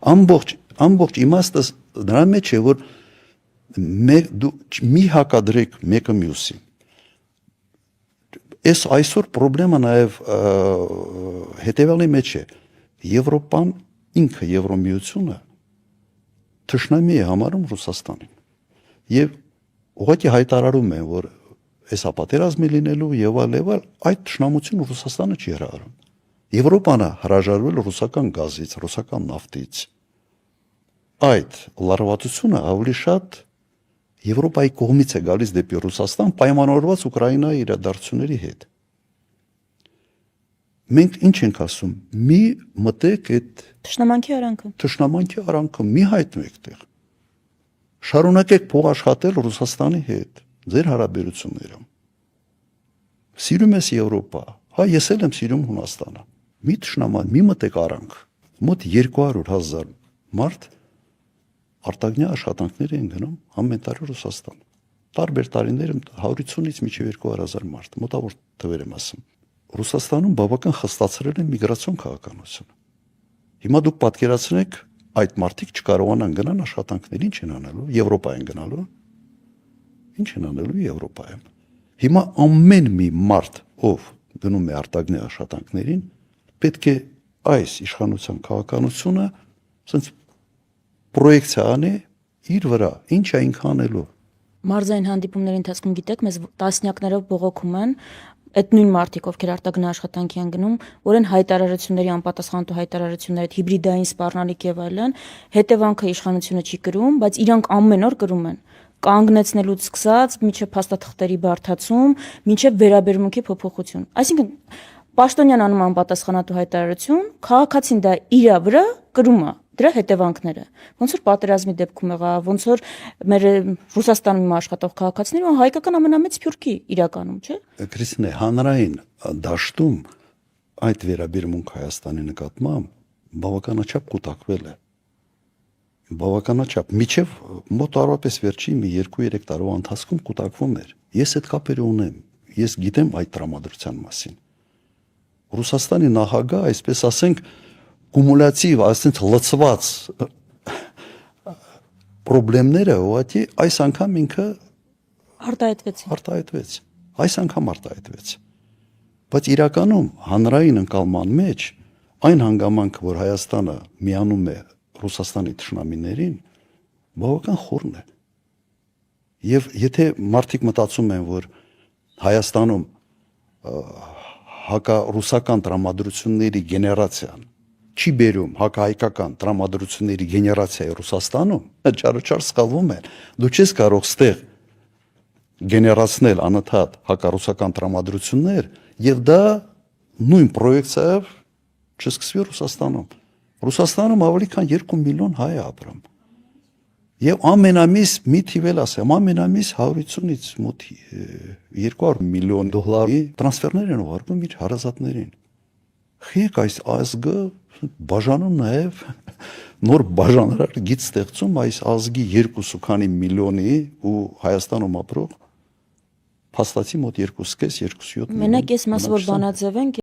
Ամբողջ իմաստը նրա մեջ է, որ մի հակադրեք մեկը մյուսին։ Այս այսօր պրոբլեմը նաև հետևյալի մեջ է, Եվրոպան ինքը Եվրոմիությունը թշնամի է համարում Ռուսաստանին։ Եվ ուղղակի հայտարարում են, որ այս պատերազմի լինելու եւ այլ այդ թշնամությունը Ռուսաստանը չի հրահարում։ Եվրոպան է հրաժարվել ռուսական գազից, ռուսական նավթից։ Այդ լարվածությունը ավելի շատ Եվրոպայի կողմից է գալիս դեպի Ռուսաստան պայմանավորված Ուկրաինայի իրադարձությունների հետ։ Մենք ինչ ենք ասում, մի մտեք այդ թշնամանքի արանքը մի հայտնեք տեղ։ Շարունակեք փող աշխատել Ռուսաստանի հետ, ձեր հարաբերություններում։ Սիրում ես Եվրոպա, հա ես էլ եմ սիրում Հունաստանը։ Մի թշնաման, մի մտեք արանք, մոտ 200,000 մարդ արտագնյա աշխատանքներ են գնում ամեն տարի Ռուսաստան։ Տարբեր տարիներում 150-ից մինչև 200,000 մարդ, մոտավոր թվեր եմ ասում։ Ռուսաստանում բավական խստացրել են միգրացիոն քաղաքականությունը։ Հիմա դուք պատկերացնեք, այդ մարդիկ չկարողանան գնան աշխատանքներ, ինչ են անելու, Եվրոպա են գնալու։ Ինչ են անելու Եվրոպայում։ Հիմա ամեն մի մարդ, ով գնում է արտագնյա աշխատանքներին, պետք է այս իշխանության քաղաքականությունը ասենց պրոյեկցիա անի իր վրա, ինչ է ինքը անելու։ Մարզային հանդիպումների ընթացքում գիտեք, մեզ տասնյակներով բողոքում են այդ նույն մարդիկ, ովքեր արտագնա աշխատանքի են գնում, որ են հայտարարությունների անպատասխանատու հայտարարություններ, այդ հիբրիդային սպառնալիք եւ այլն, հետևանքը իշխանությունը չի կրում, բայց իրանք ամեն օր կրում են։ Կանգնեցնելուց սկսած, մինչև փաստաթղթերի բարդացում, մինչև վերաբերմունքի փոփոխություն։ Այսինքն Պաշտոնյան անում անպատասխանատու հայտարարություն, քաղաքացին դա իրա վրա կրում է դրա հետևանքները։ Ոնց որ պատերազմի դեպքում եղավ, ոնց որ մեր Ռուսաստանում աշխատող քաղաքացիները հայկական ամենամեծ փյուրքի իրականում, չէ՞։ Քրիստինե, հանրային դաշտում այդ վերաբերմունք Հայաստանի նկատմամբ բավականաչափ կուտակվել է։ Բավականաչափ միջև մոտ առապես վերջի մի 2-3 տարվա ընթացքում կուտակվում էր։ Ես այդ կապերը ունեմ, ես գիտեմ այդ տրամադրության մասին։ Ռուսաստանի նախագահ, այսպես ասենք, կումուլյատիվ, այսինքն լցված պրոբլեմները ուղղակի այս անգամ ինքը արտահայտվեց։ Այս անգամ արտահայտվեց։ Բայց իրականում հանրային ընկալման մեջ այն հանգամանքը, որ Հայաստանը միանում է Ռուսաստանի թշնամիներին, բավական խորն է։ Եվ եթե մարդիկ մտածում են, որ Հայաստանում հակառուսական տրամադրությունների գեներացիան չի բերում հակահայկական տրամադրությունների գեներացիայի Ռուսաստանում, ճարոճար սխալվում են։ Դու չես կարող ստեղ գեներացնել անընդհատ հակառուսական տրամադրություններ եւ դա նույն պրոյեկցիայով չսկսվի Ռուսաստանում։ Ռուսաստանում ավելի քան 2 միլիոն հայ է ապրում։ Եվ ամենամիս մի թիվ էլ ասեմ, ամենամիս 150-ից մոտ 200 միլիոն դոլարի տրանսֆերներ են ուղարկում իր հարազատներին։ Խիեք այս ազգը բաժանում նաև նոր բաժանարար գիծ ստեղծում այս ազգի 2 քանի միլիոնի ու Հայաստանում ապրող փաստացի մոտ 2.5-2.7 միլիոն։ Մենակ ես մաս որ բանաձև ենք